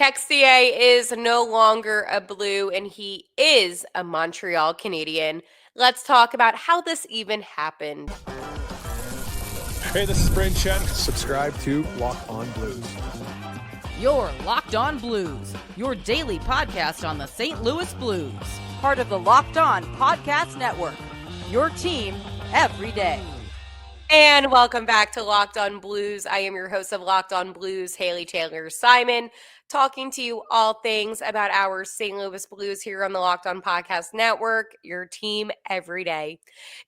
Texier is no longer a Blue and he is a Montreal Canadian. Let's talk about how this even happened. Hey, this is Brayden Chen. Subscribe to Locked On Blues. You're Locked On Blues, your daily podcast on the St. Louis Blues. Part of the Locked On Podcast Network, your team every day. And welcome back to Locked On Blues. I am your host of Locked On Blues, Haley Taylor Simon, talking to you all things about our St. Louis Blues here on the Locked On Podcast Network, your team every day.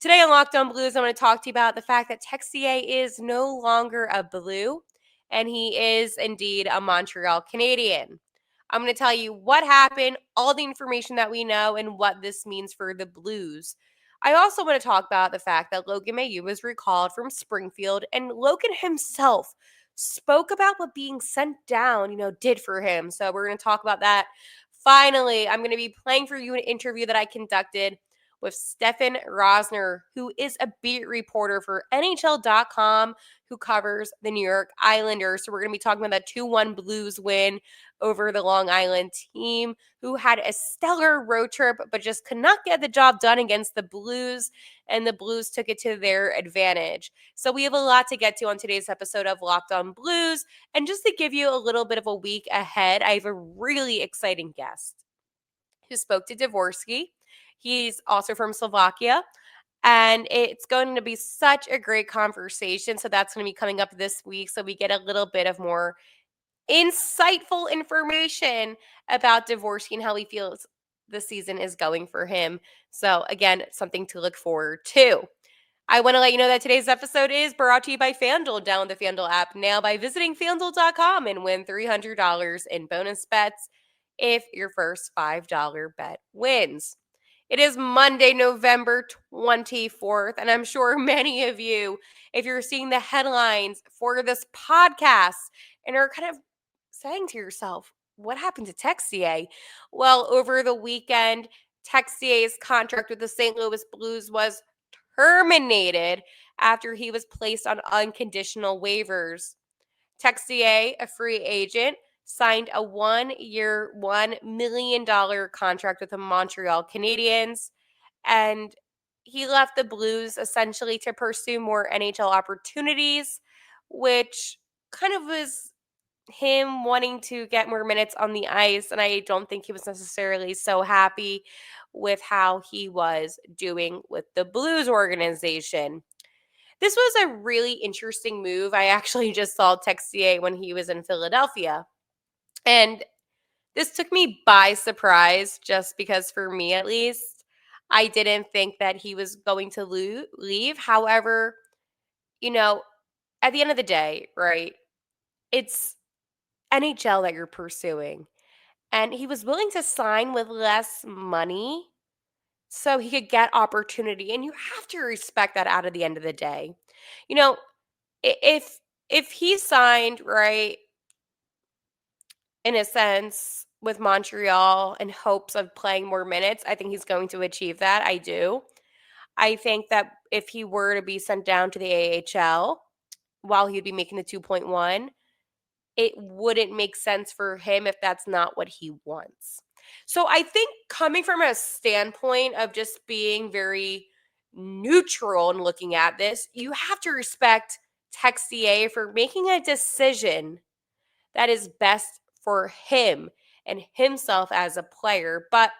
Today on Locked On Blues, I'm going to talk to you about the fact that Texier is no longer a Blue, and he is indeed a Montreal Canadian. I'm going to tell you what happened, all the information that we know, and what this means for the Blues. I also want to talk about the fact that Logan Mailloux was recalled from Springfield, and Logan himself spoke about what being sent down, did for him. So we're going to talk about that. Finally, I'm going to be playing for you an interview that I conducted with Stefen Rosner, who is a beat reporter for NHL.com, who covers the New York Islanders. So we're going to be talking about that 2-1 Blues win over the Long Island team, who had a stellar road trip, but just could not get the job done against the Blues, and the Blues took it to their advantage. So we have a lot to get to on today's episode of Locked On Blues, and just to give you a little bit of a week ahead, I have a really exciting guest who spoke to Dvorsky. He's also from Slovakia, and it's going to be such a great conversation. So that's going to be coming up this week, so we get a little bit of more insightful information about Dvorsky and how he feels the season is going for him. So again, something to look forward to. I want to let you know that today's episode is brought to you by FanDuel. Download the FanDuel app now by visiting FanDuel.com and win $300 in bonus bets if your first $5 bet wins. It is Monday, November 24th, and I'm sure many of you, if you're seeing the headlines for this podcast and are kind of saying to yourself, what happened to Texier? Well, over the weekend, Texier's contract with the St. Louis Blues was terminated after he was placed on unconditional waivers. Texier, a free agent, signed a 1-year, $1 million contract with the Montreal Canadiens, and he left the Blues essentially to pursue more NHL opportunities, which kind of was him wanting to get more minutes on the ice, and I don't think he was necessarily so happy with how he was doing with the Blues organization. This was a really interesting move. I actually just saw Texier when he was in Philadelphia, and this took me by surprise just because for me at least, I didn't think that he was going to leave. However, at the end of the day, right, it's NHL that you're pursuing. And he was willing to sign with less money so he could get opportunity. And you have to respect that out of the end of the day. You know, if he signed, right, in a sense, with Montreal in hopes of playing more minutes, I think he's going to achieve that. I do. I think that if he were to be sent down to the AHL while he'd be making the 2.1, it wouldn't make sense for him if that's not what he wants. So I think coming from a standpoint of just being very neutral and looking at this, you have to respect Texier for making a decision that is best for him and himself as a player. But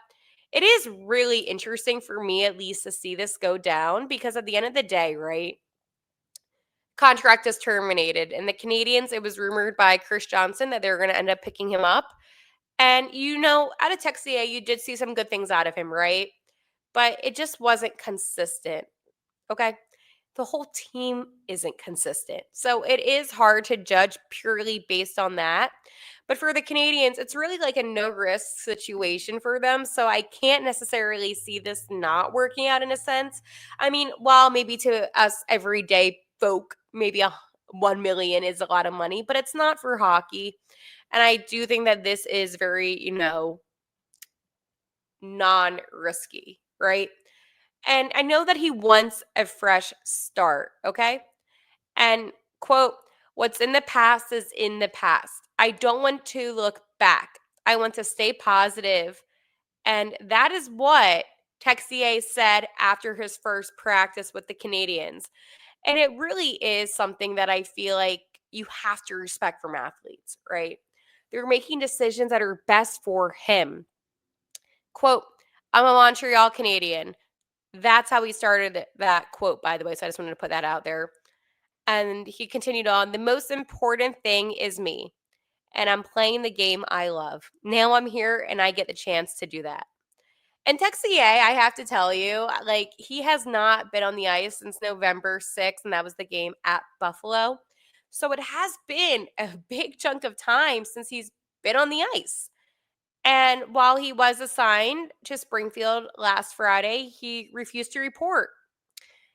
it is really interesting for me, at least, to see this go down because at the end of the day, right? Contract is terminated. And the Canadians, it was rumored by Chris Johnson that they were going to end up picking him up. And, out of Texier, you did see some good things out of him, right? But it just wasn't consistent, okay? The whole team isn't consistent. So it is hard to judge purely based on that. But for the Canadians, it's really like a no-risk situation for them. So I can't necessarily see this not working out in a sense. I mean, while maybe to us everyday folk, maybe a 1 million is a lot of money, but it's not for hockey. And I do think that this is very, non-risky, right? And I know that he wants a fresh start, okay? And quote, what's in the past is in the past. I don't want to look back. I want to stay positive. And that is what Texier said after his first practice with the Canadians. And it really is something that I feel like you have to respect from athletes, right? They're making decisions that are best for him. Quote, I'm a Montreal Canadian. That's how he started that quote, by the way. So I just wanted to put that out there. And he continued on, the most important thing is me. And I'm playing the game I love. Now I'm here and I get the chance to do that. And Texier, I have to tell you, like, he has not been on the ice since November 6th, and that was the game at Buffalo. So it has been a big chunk of time since he's been on the ice. And while he was assigned to Springfield last Friday, he refused to report.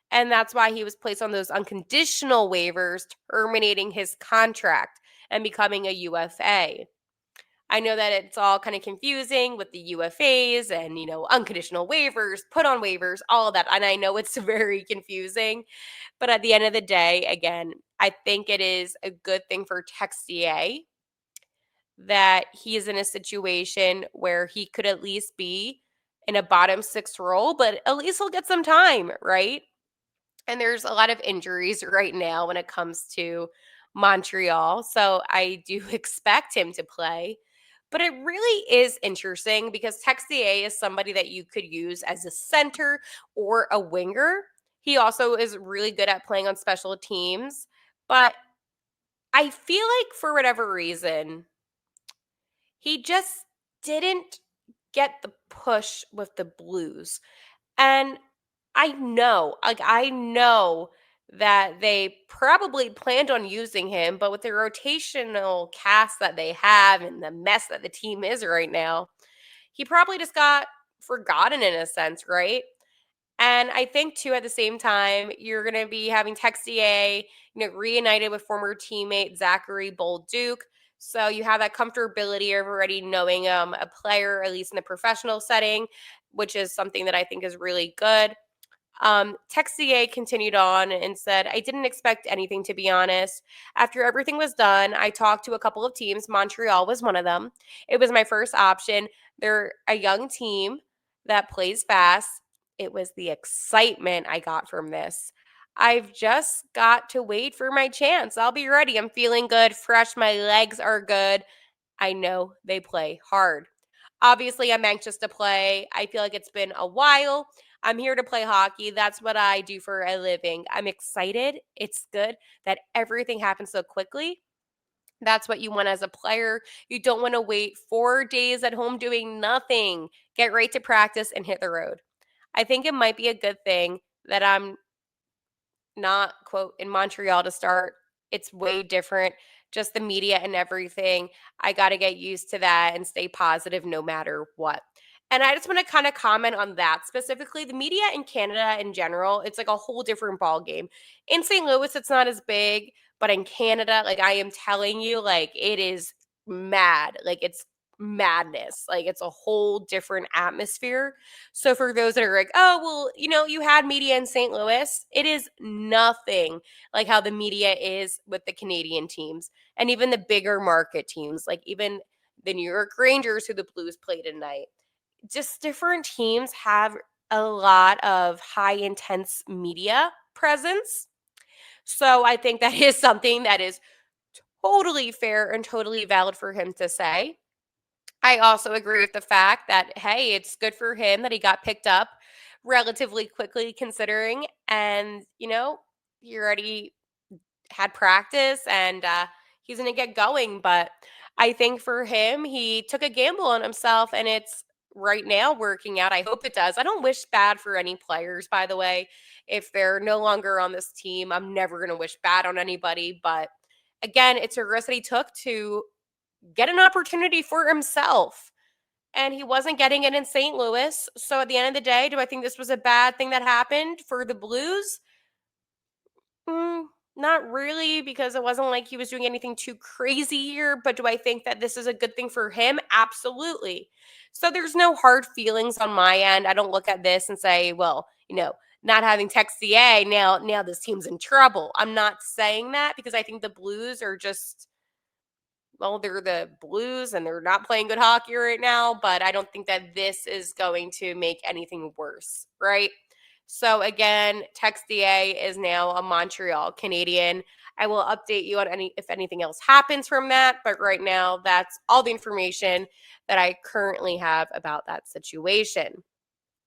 And that's why he was placed on those unconditional waivers, terminating his contract and becoming a UFA. I know that it's all kind of confusing with the UFAs and, unconditional waivers, put on waivers, all of that. And I know it's very confusing. But at the end of the day, again, I think it is a good thing for Texier that he is in a situation where he could at least be in a bottom six role, but at least he'll get some time, right? And there's a lot of injuries right now when it comes to Montreal. So I do expect him to play. But it really is interesting because Texier is somebody that you could use as a center or a winger. He also is really good at playing on special teams. But I feel like for whatever reason, he just didn't get the push with the Blues. And I know that they probably planned on using him, but with the rotational cast that they have and the mess that the team is right now, he probably just got forgotten in a sense, right? And I think too, at the same time, you're going to be having Texier, reunited with former teammate Zachary Bolduc. So you have that comfortability of already knowing a player, at least in the professional setting, which is something that I think is really good. Texier continued on and said, I didn't expect anything, to be honest. After everything was done, I talked to a couple of teams. Montreal was one of them. It was my first option. They're a young team that plays fast. It was the excitement I got from this. I've just got to wait for my chance. I'll be ready. I'm feeling good, fresh. My legs are good. I know they play hard. Obviously, I'm anxious to play. I feel like it's been a while. I'm here to play hockey. That's what I do for a living. I'm excited. It's good that everything happens so quickly. That's what you want as a player. You don't want to wait 4 days at home doing nothing. Get right to practice and hit the road. I think it might be a good thing that I'm not, quote, in Montreal to start. It's way different. Just the media and everything. I got to get used to that and stay positive no matter what. And I just want to kind of comment on that specifically. The media in Canada in general, it's like a whole different ball game. In St. Louis, it's not as big, but in Canada, like I am telling you, like it is mad. Like it's madness. Like it's a whole different atmosphere. So for those that are like, oh, well, you had media in St. Louis, it is nothing like how the media is with the Canadian teams and even the bigger market teams, like even the New York Rangers, who the Blues played tonight. Just different teams have a lot of high intense media presence. So I think that is something that is totally fair and totally valid for him to say. I also agree with the fact that, hey, it's good for him that he got picked up relatively quickly, considering, and, he already had practice and he's going to get going. But I think for him, he took a gamble on himself and it's right now working out. I hope it does. I don't wish bad for any players, by the way. If they're no longer on this team, I'm never going to wish bad on anybody. But again, it's a risk that he took to get an opportunity for himself. And he wasn't getting it in St. Louis. So at the end of the day, do I think this was a bad thing that happened for the Blues? Not really, because it wasn't like he was doing anything too crazy here. But do I think that this is a good thing for him? Absolutely. So there's no hard feelings on my end. I don't look at this and say, well, not having Texier, now this team's in trouble. I'm not saying that because I think the Blues are just well, they're the Blues and they're not playing good hockey right now, but I don't think that this is going to make anything worse, right? So again, Texier is now a Montreal Canadian. I will update you on if anything else happens from that, but right now that's all the information that I currently have about that situation.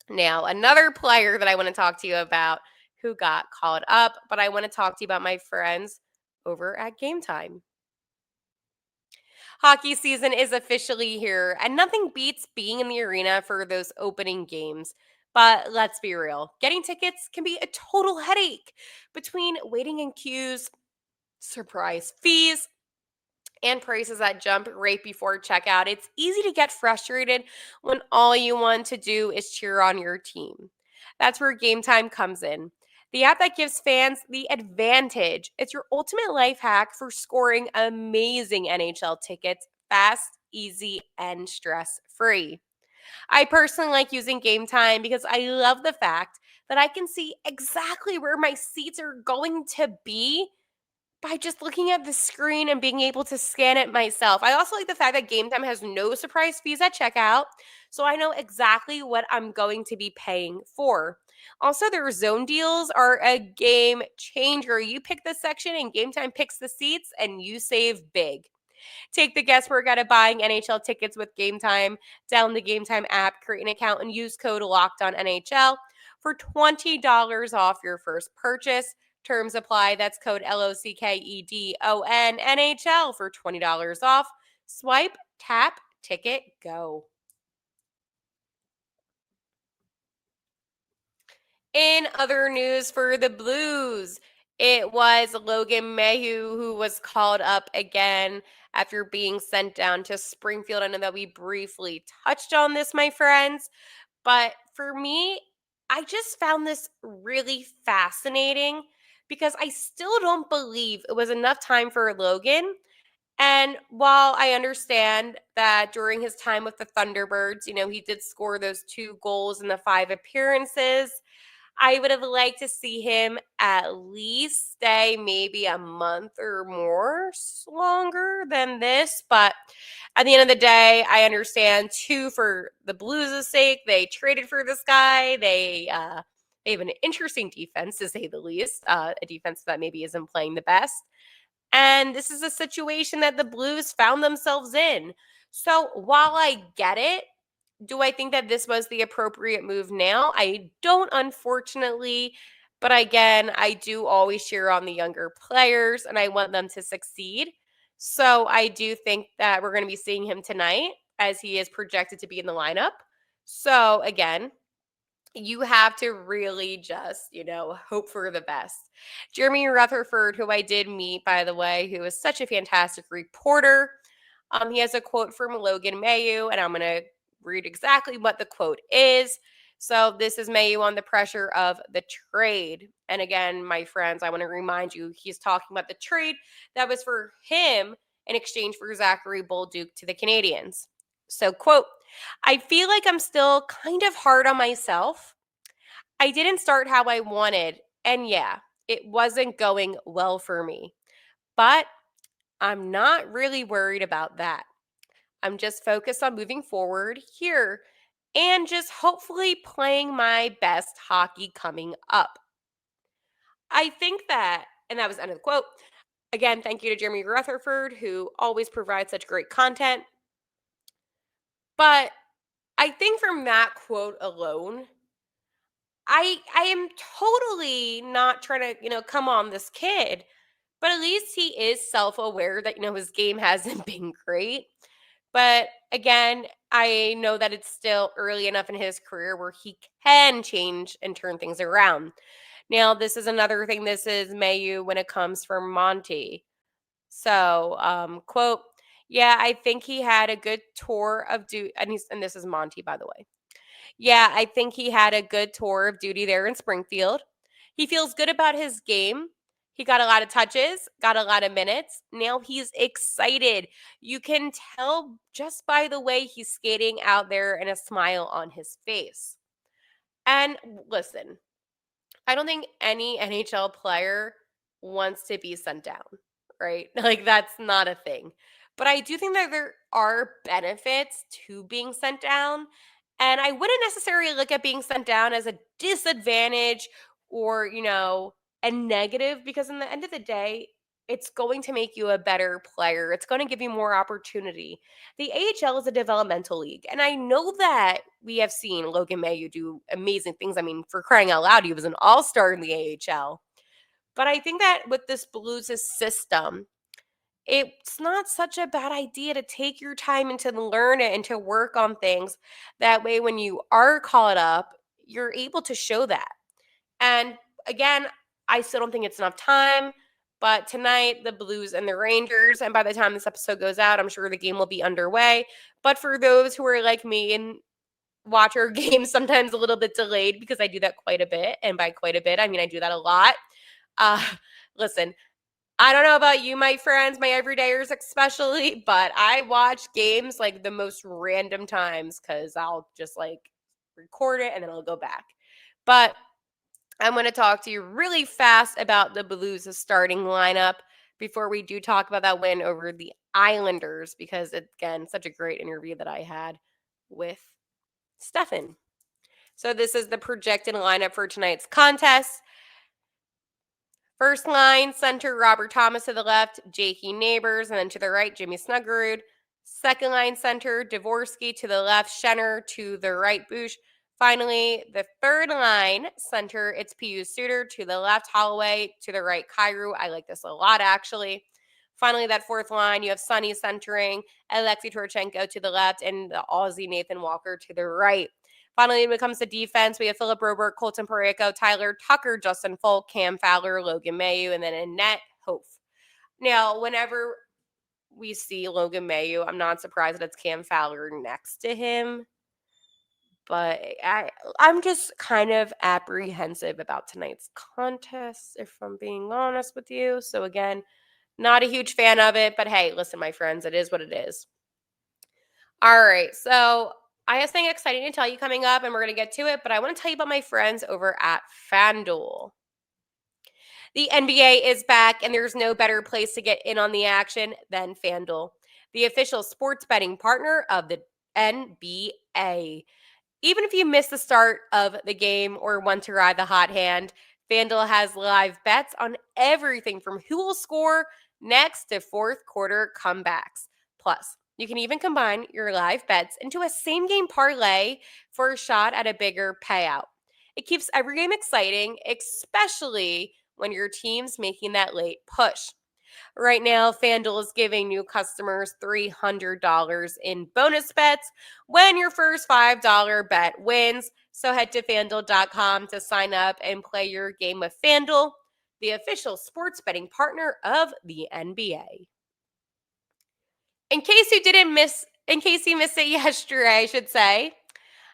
Now, another player that I want to talk to you about who got called up, but I want to talk to you about my friends over at Gametime. Hockey season is officially here, and nothing beats being in the arena for those opening games. But let's be real, getting tickets can be a total headache between waiting in queues, surprise fees, and prices that jump right before checkout. It's easy to get frustrated when all you want to do is cheer on your team. That's where Game Time comes in. The app that gives fans the advantage. It's your ultimate life hack for scoring amazing NHL tickets fast, easy, and stress free. I personally like using Game Time because I love the fact that I can see exactly where my seats are going to be by just looking at the screen and being able to scan it myself. I also like the fact that Game Time has no surprise fees at checkout, so I know exactly what I'm going to be paying for. Also, their zone deals are a game changer. You pick the section and Game Time picks the seats and you save big. Take the guesswork out of buying NHL tickets with Game Time. Download the Game Time app, create an account, and use code LOCKEDONNHL for $20 off your first purchase. Terms apply. That's code LOCKEDONNHL for $20 off. Swipe, tap, ticket, go. In other news for the Blues, it was Logan Mayhew who was called up again after being sent down to Springfield. I know that we briefly touched on this, my friends, but for me, I just found this really fascinating because I still don't believe it was enough time for Logan. And while I understand that during his time with the Thunderbirds, he did score those 2 goals in the 5 appearances, I would have liked to see him at least stay maybe a month or more longer than this. But at the end of the day, I understand too, for the Blues' sake, they traded for this guy. They have an interesting defense, to say the least, a defense that maybe isn't playing the best. And this is a situation that the Blues found themselves in. So while I get it, do I think that this was the appropriate move now? I don't, unfortunately. But again, I do always cheer on the younger players and I want them to succeed. So I do think that we're going to be seeing him tonight as he is projected to be in the lineup. So again, you have to really just, hope for the best. Jeremy Rutherford, who I did meet, by the way, who is such a fantastic reporter, he has a quote from Logan Mayhew, and I'm going to read exactly what the quote is. So this is Mayhew on the pressure of the trade. And again, my friends, I want to remind you, he's talking about the trade that was for him in exchange for Zachary Bolduc to the Canadiens. So, quote, I feel like I'm still kind of hard on myself. I didn't start how I wanted, and yeah, it wasn't going well for me. But I'm not really worried about that. I'm just focused on moving forward here and just hopefully playing my best hockey coming up. I think that, and that was the end of the quote. Again, thank you to Jeremy Rutherford, who always provides such great content. But I think from that quote alone, I am totally not trying to, come on this kid, but at least he is self-aware that, his game hasn't been great. But again, I know that it's still early enough in his career where he can change and turn things around. Now, this is another thing. This is Mayhew when it comes from Monty. So, quote, yeah, I think he had a good tour of duty. And this is Monty, by the way. Yeah, I think he had a good tour of duty there in Springfield. He feels good about his game. He got a lot of touches, got a lot of minutes. Now he's excited. You can tell just by the way he's skating out there and a smile on his face. And listen, I don't think any NHL player wants to be sent down, right? Like, that's not a thing. But I do think that there are benefits to being sent down. And I wouldn't necessarily look at being sent down as a disadvantage or, a negative, because in the end of the day, it's going to make you a better player. It's going to give you more opportunity. The AHL is a developmental league. And I know that we have seen Logan Mailloux do amazing things. I mean, for crying out loud, he was an all-star in the AHL. But I think that with this Blues system, it's not such a bad idea to take your time and to learn it and to work on things. That way, when you are caught up, you're able to show that. And again, I still don't think it's enough time. But tonight, the Blues and the Rangers, and by the time this episode goes out, I'm sure the game will be underway. But for those who are like me and watch our games sometimes a little bit delayed, because I do that quite a bit. And by quite a bit, I mean I do that a lot. Listen, I don't know about you, my friends, my everydayers especially, but I watch games like the most random times because I'll just record it and then I'll go back. But I'm going to talk to you really fast about the Blues' starting lineup before we do talk about that win over the Islanders, because, again, such a great interview that I had with Stefen. So this is the projected lineup for tonight's contest. First line, center Robert Thomas to the left, Jakey Neighbors, and then to the right, Jimmy Snuggerud. Second line, center Dvorsky to the left, Schenner to the right, Bush. Finally, the third line, center, it's Pius Suter to the left, Holloway to the right, Kyrou. I like this a lot, actually. Finally, that fourth line, you have Sonny centering, Alexei Torchenko to the left, and the Aussie Nathan Walker to the right. Finally, when it comes to defense, we have Philip Broberg, Colton Parayko, Tyler Tucker, Justin Folk, Cam Fowler, Logan Mailloux, and then in net, Hof. Now, whenever we see Logan Mailloux, I'm not surprised that it's Cam Fowler next to him. But I'm just kind of apprehensive about tonight's contest, if I'm being honest with you. So again, not a huge fan of it. But hey, listen, my friends, it is what it is. All right, so I have something exciting to tell you coming up, and we're going to get to it, but I want to tell you about my friends over at FanDuel. The NBA is back, and there's no better place to get in on the action than FanDuel, the official sports betting partner of the NBA. Even if you miss the start of the game or want to ride the hot hand, FanDuel has live bets on everything from who will score next to fourth quarter comebacks. Plus, you can even combine your live bets into a same-game parlay for a shot at a bigger payout. It keeps every game exciting, especially when your team's making that late push. Right now, FanDuel is giving new customers $300 in bonus bets when your first $5 bet wins. So head to FanDuel.com to sign up and play your game with FanDuel, the official sports betting partner of the NBA. In case you missed it yesterday, I should say,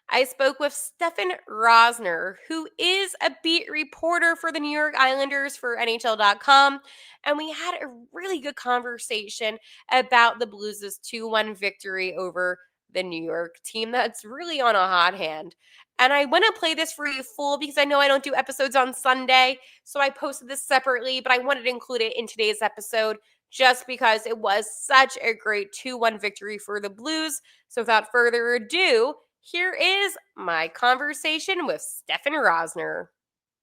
I spoke with Stefen Rosner, who is a beat reporter for the New York Islanders for NHL.com, and we had a really good conversation about the Blues' 2-1 victory over the New York team that's really on a hot hand. And I want to play this for you full because I know I don't do episodes on Sunday, so I posted this separately, but I wanted to include it in today's episode just because it was such a great 2-1 victory for the Blues. So without further ado, here is my conversation with Stefen Rosner.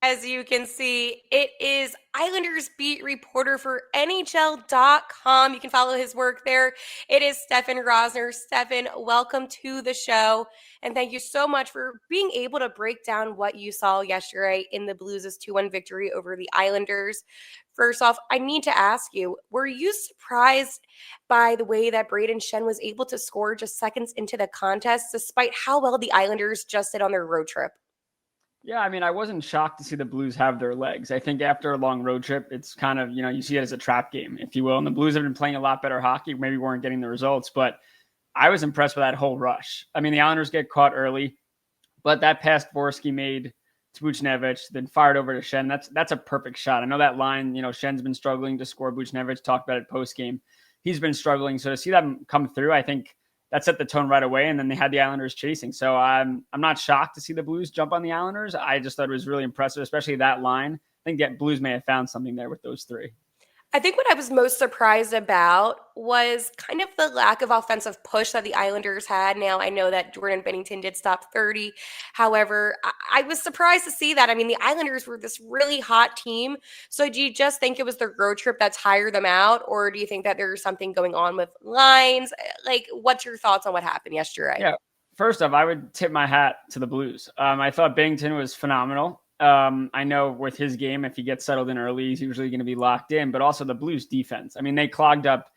As you can see, it is Islanders beat reporter for NHL.com. You can follow his work there. It is Stefen Rosner. Stefen, welcome to the show. And thank you so much for being able to break down what you saw yesterday in the Blues' 2-1 victory over the Islanders. First off, I need to ask you, were you surprised by the way that Brayden Schenn was able to score just seconds into the contest, despite how well the Islanders just did on their road trip? Yeah, I mean, I wasn't shocked to see the Blues have their legs. I think after a long road trip, it's kind of, you see it as a trap game, if you will. And the Blues have been playing a lot better hockey, maybe weren't getting the results, but I was impressed with that whole rush. I mean, the Islanders get caught early, but that pass Dvorsky made to Buchnevich, then fired over to Schenn. That's a perfect shot. I know that line, Schenn's been struggling to score. Buchnevich talked about it post-game. He's been struggling. So to see that come through, I think that set the tone right away, and then they had the Islanders chasing. So I'm not shocked to see the Blues jump on the Islanders. I just thought it was really impressive, especially that line. I think the Blues may have found something there with those three. I think what I was most surprised about was kind of the lack of offensive push that the Islanders had. Now, I know that Jordan Bennington did stop 30. However, I was surprised to see that. I mean, the Islanders were this really hot team. So, do you just think it was the road trip that tired them out? Or do you think that there's something going on with lines? Like, what's your thoughts on what happened yesterday? Yeah. First off, I would tip my hat to the Blues. I thought Bington was phenomenal. I know with his game, if he gets settled in early, he's usually going to be locked in, but also the Blues defense. I mean, they clogged up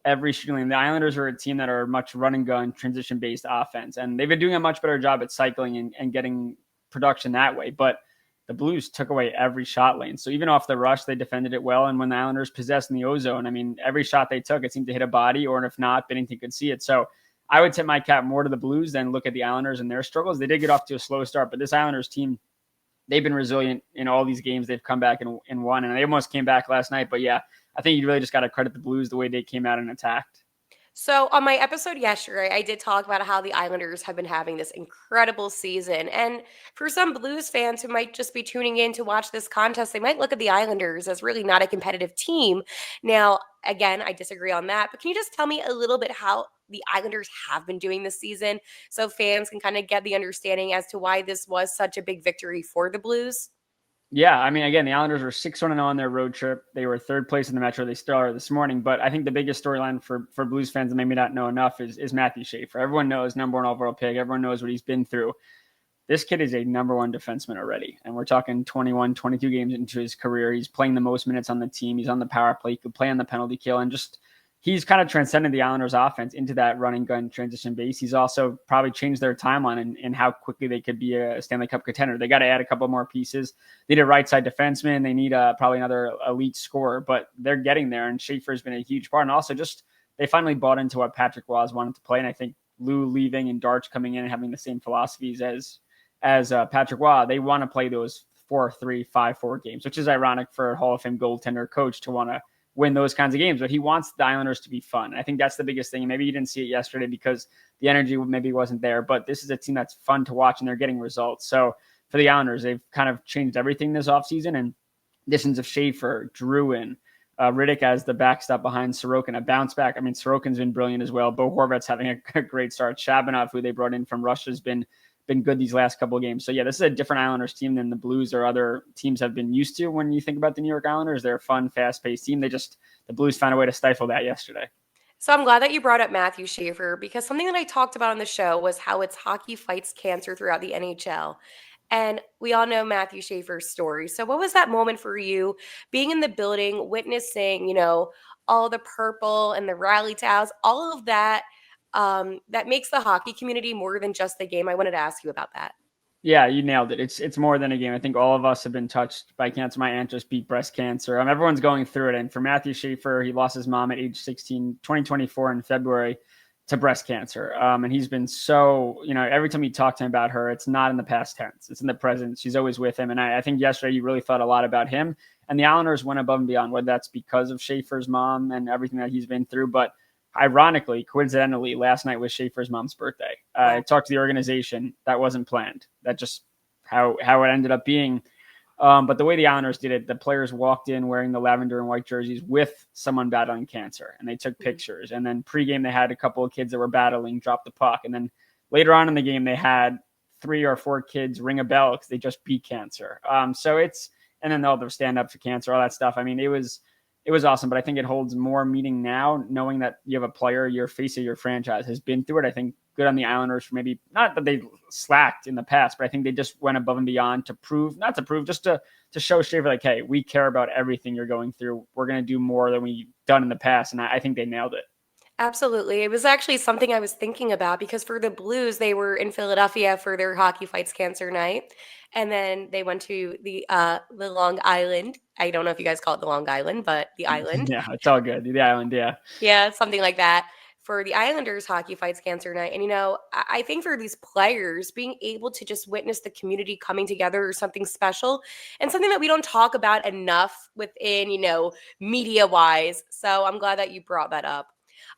every shooting lane. The Islanders are a team that are much run and gun, transition based offense, and they've been doing a much better job at cycling and getting production that way. But the Blues took away every shot lane. So even off the rush, they defended it well. And when the Islanders possessed in the ozone, I mean, every shot they took, it seemed to hit a body, or if not, Bennington could see it. So I would tip my cap more to the Blues than look at the Islanders and their struggles. They did get off to a slow start, but this Islanders team, they've been resilient in all these games. They've come back and won, and they almost came back last night. But yeah, I think you really just got to credit the Blues the way they came out and attacked. So, on my episode yesterday, I did talk about how the Islanders have been having this incredible season. And for some Blues fans who might just be tuning in to watch this contest, they might look at the Islanders as really not a competitive team. Now, again, I disagree on that. But can you just tell me a little bit how the Islanders have been doing this season so fans can kind of get the understanding as to why this was such a big victory for the Blues? Yeah, I mean, again, the Islanders were 6-1-0 on their road trip. They were third place in the Metro. They still are this morning. But I think the biggest storyline for Blues fans that maybe not know enough is Matthew Schaefer. Everyone knows number one overall pick. Everyone knows what he's been through. This kid is a number one defenseman already. And we're talking 21, 22 games into his career. He's playing the most minutes on the team. He's on the power play. He could play on the penalty kill. And just he's kind of transcended the Islanders offense into that running gun transition base. He's also probably changed their timeline and how quickly they could be a Stanley Cup contender. They got to add a couple more pieces. They need a right side defenseman. They need probably another elite scorer, but they're getting there. And Schaefer's been a huge part. And also just, they finally bought into what Patrick Roy wanted to play. And I think Lou leaving and Darch coming in and having the same philosophies as Patrick Roy, they want to play those 4-3, 5-4 games, which is ironic for a Hall of Fame goaltender coach to want to win those kinds of games, but he wants the Islanders to be fun. I think that's the biggest thing. And maybe you didn't see it yesterday because the energy maybe wasn't there, but this is a team that's fun to watch and they're getting results. So for the Islanders, they've kind of changed everything this offseason, and additions of Schaefer, Drouin, Riddick as the backstop behind Sorokin, a bounce back. I mean, Sorokin's been brilliant as well. Bo Horvat's having a great start. Shabanov, who they brought in from Russia, has been good these last couple of games. So yeah, this is a different Islanders team than the Blues or other teams have been used to. When you think about the New York Islanders, they're a fun, fast-paced team. The Blues found a way to stifle that yesterday. So I'm glad that you brought up Matthew Schaefer, because something that I talked about on the show was how it's hockey fights cancer throughout the NHL. And we all know Matthew Schaefer's story. So what was that moment for you, being in the building, witnessing, all the purple and the rally towels, all of that, that makes the hockey community more than just the game? I wanted to ask you about that. Yeah, you nailed it. It's more than a game. I think all of us have been touched by cancer. My aunt just beat breast cancer. Everyone's going through it. And for Matthew Schaefer, he lost his mom at age 16, 2024 in February to breast cancer. And he's been so, every time you talk to him about her, it's not in the past tense. It's in the present. She's always with him. And I think yesterday you really thought a lot about him. And the Islanders went above and beyond, whether that's because of Schaefer's mom and everything that he's been through. But ironically, coincidentally, last night was Schaefer's mom's birthday. I talked to the organization. That wasn't planned. That just how it ended up being. But the way the Islanders did it, the players walked in wearing the lavender and white jerseys with someone battling cancer, and they took pictures. And then pregame, they had a couple of kids that were battling drop the puck. And then later on in the game, they had 3 or 4 kids ring a bell because they just beat cancer. And then they'll stand up for cancer, all that stuff. I mean, it was awesome, but I think it holds more meaning now, knowing that you have a player, your face of your franchise, has been through it. I think good on the Islanders for maybe, not that they slacked in the past, but I think they just went above and beyond just to show Schaefer, like, hey, we care about everything you're going through. We're going to do more than we've done in the past. And I think they nailed it. Absolutely. It was actually something I was thinking about, because for the Blues, they were in Philadelphia for their Hockey Fights Cancer night. And then they went to the Long Island. I don't know if you guys call it the Long Island, but the island. Yeah, it's all good. The island, yeah. Yeah, something like that for the Islanders Hockey Fights Cancer night. And, I think for these players, being able to just witness the community coming together is something special and something that we don't talk about enough within, media-wise. So I'm glad that you brought that up.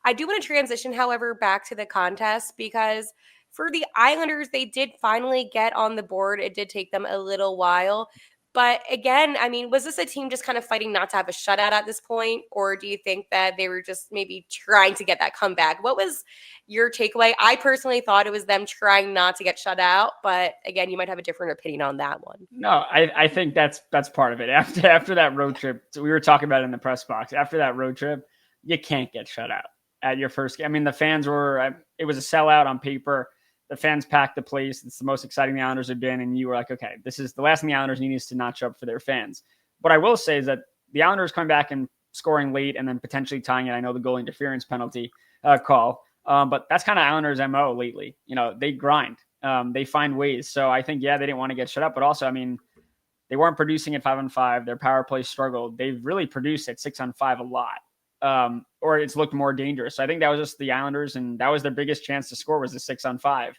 I do want to transition, however, back to the contest, because for the Islanders, they did finally get on the board. It did take them a little while. But again, I mean, was this a team just kind of fighting not to have a shutout at this point? Or do you think that they were just maybe trying to get that comeback? What was your takeaway? I personally thought it was them trying not to get shut out. But again, you might have a different opinion on that one. No, I think that's part of it. After that road trip, so we were talking about it in the press box. After that road trip, you can't get shut out at your first game. I mean, the fans were, it was a sellout on paper. The fans packed the place. It's the most exciting the Islanders have been. And you were like, okay, this is the last thing the Islanders need is to not show up for their fans. What I will say is that the Islanders coming back and scoring late and then potentially tying it. I know the goal interference penalty call, but that's kind of Islanders' MO lately. You know, they grind. They find ways. So I think, yeah, they didn't want to get shut up, but also, I mean, they weren't producing at 5-on-5. Their power play struggled. They've really produced at 6-on-5 a lot. Or it's looked more dangerous. So I think that was just the Islanders, and that was their biggest chance to score was the 6-on-5.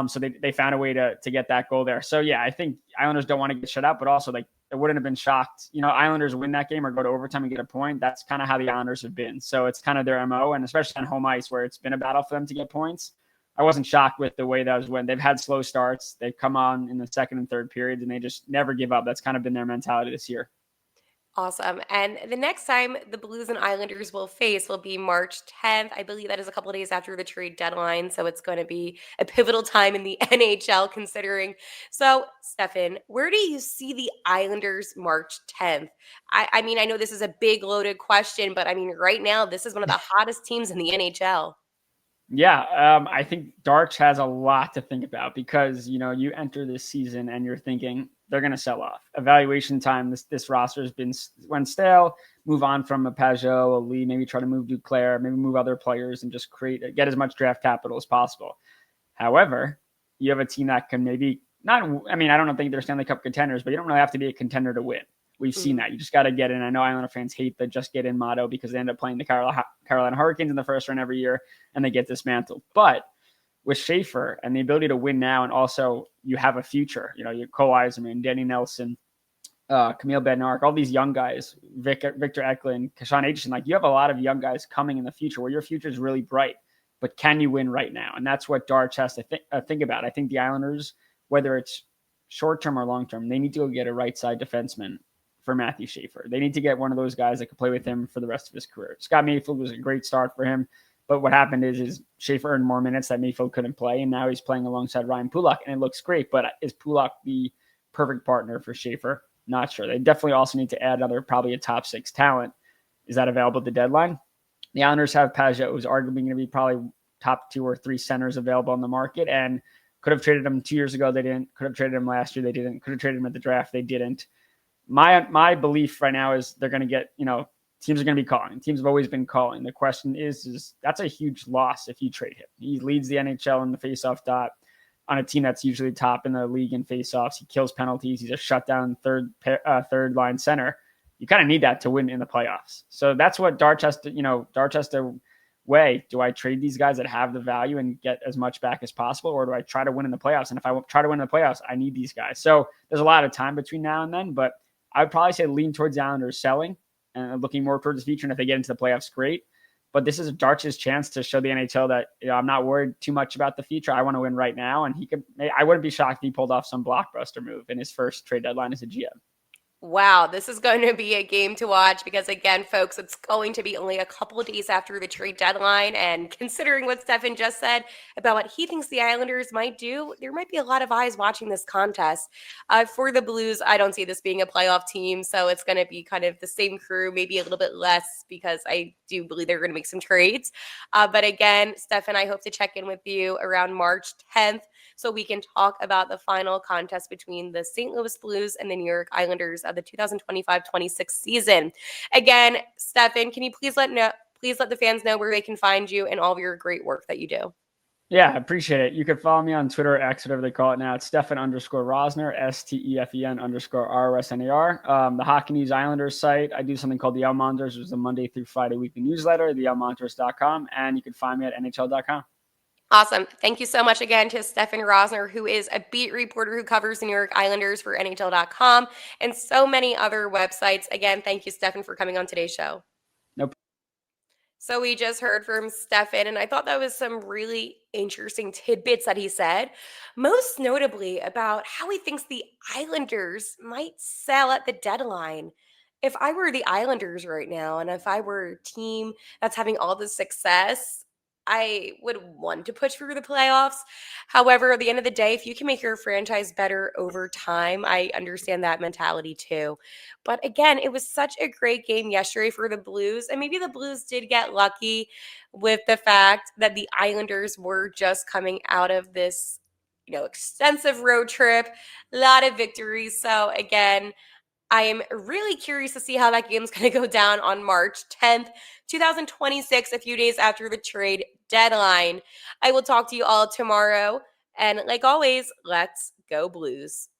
So they found a way to get that goal there. So yeah, I think Islanders don't want to get shut out, but also like it wouldn't have been shocked. You know, Islanders win that game or go to overtime and get a point. That's kind of how the Islanders have been. So it's kind of their MO, and especially on home ice where it's been a battle for them to get points. I wasn't shocked with the way that was when they've had slow starts. They've come on in the second and third periods and they just never give up. That's kind of been their mentality this year. Awesome. And the next time the Blues and Islanders will face will be March 10th. I believe that is a couple of days after the trade deadline. So it's going to be a pivotal time in the NHL considering. So, Stefen, where do you see the Islanders March 10th? I mean, I know this is a big loaded question, but I mean, right now, this is one of the hottest teams in the NHL. Yeah, I think Darch has a lot to think about because, you know, you enter this season and you're thinking they're going to sell off. Evaluation time, this roster has been went stale. Move on from a Pajot, a Lee, maybe try to move Duclair, maybe move other players and just get as much draft capital as possible. However, you have a team that can maybe not, I mean, I don't think they're Stanley Cup contenders, but you don't really have to be a contender to win. We've seen that. You just got to get in. I know Islander fans hate the just get in motto because they end up playing the Carolina Hurricanes in the first round every year and they get dismantled. But with Schaefer and the ability to win now, and also you have a future, you know, you Cole Eiserman, Danny Nelson, Camille Bednark, all these young guys, Victor Eklund, Kashan Aitchison, like you have a lot of young guys coming in the future where your future is really bright, but can you win right now? And that's what Darch has to think about. I think the Islanders, whether it's short-term or long-term, they need to go get a right side defenseman for Matthew Schaefer. They need to get one of those guys that could play with him for the rest of his career. Scott Mayfield was a great start for him, but what happened is Schaefer earned more minutes that Mayfield couldn't play, and now he's playing alongside Ryan Pulock, and it looks great, but is Pulock the perfect partner for Schaefer? Not sure. They definitely also need to add probably a top 6 talent. Is that available at the deadline? The Islanders have Pajot, who's arguably going to be probably top 2 or 3 centers available on the market, and could have traded him 2 years ago. They didn't. Could have traded him last year. They didn't. Could have traded him at the draft. They didn't. My belief right now is they're going to get, you know, teams are going to be calling. Teams have always been calling. The question is that's a huge loss if you trade him. He leads the NHL in the faceoff dot on a team that's usually top in the league in faceoffs. He kills penalties. He's a shutdown third line center. You kind of need that to win in the playoffs. So that's what Darch has to weigh. Do I trade these guys that have the value and get as much back as possible, or do I try to win in the playoffs? And if I try to win in the playoffs, I need these guys. So there's a lot of time between now and then, but I would probably say lean towards the Islanders selling and looking more towards the future. And if they get into the playoffs, great. But this is Darch's chance to show the NHL that, you know, I'm not worried too much about the future. I want to win right now. And I wouldn't be shocked if he pulled off some blockbuster move in his first trade deadline as a GM. Wow, this is going to be a game to watch because, again, folks, it's going to be only a couple of days after the trade deadline. And considering what Stefen just said about what he thinks the Islanders might do, there might be a lot of eyes watching this contest. For the Blues, I don't see this being a playoff team, so it's going to be kind of the same crew, maybe a little bit less because I do believe they're going to make some trades. But again, Stefen, I hope to check in with you around March 10th so we can talk about the final contest between the St. Louis Blues and the New York Islanders of the 2025-26 season. Again, Stefen, can you please let the fans know where they can find you and all of your great work that you do? Yeah, I appreciate it. You can follow me on Twitter, X, whatever they call it now. It's Stefen_Rosner, STEFEN_ROSNER. The Hockey News Islanders site, I do something called the El Monsters, which is a Monday through Friday weekly newsletter, theelmonsters.com, and you can find me at NHL.com. Awesome. Thank you so much again to Stefen Rosner, who is a beat reporter who covers the New York Islanders for NHL.com and so many other websites. Again, thank you, Stefen, for coming on today's show. No problem. So we just heard from Stefen, and I thought that was some really interesting tidbits that he said, most notably about how he thinks the Islanders might sell at the deadline. If I were the Islanders right now, and if I were a team that's having all this success, I would want to push through the playoffs. However, at the end of the day, if you can make your franchise better over time, I understand that mentality too. But again, it was such a great game yesterday for the Blues. And maybe the Blues did get lucky with the fact that the Islanders were just coming out of this, extensive road trip, a lot of victories. So again, I am really curious to see how that game's going to go down on March 10th, 2026, a few days after the trade deadline. I will talk to you all tomorrow. And like always, let's go Blues.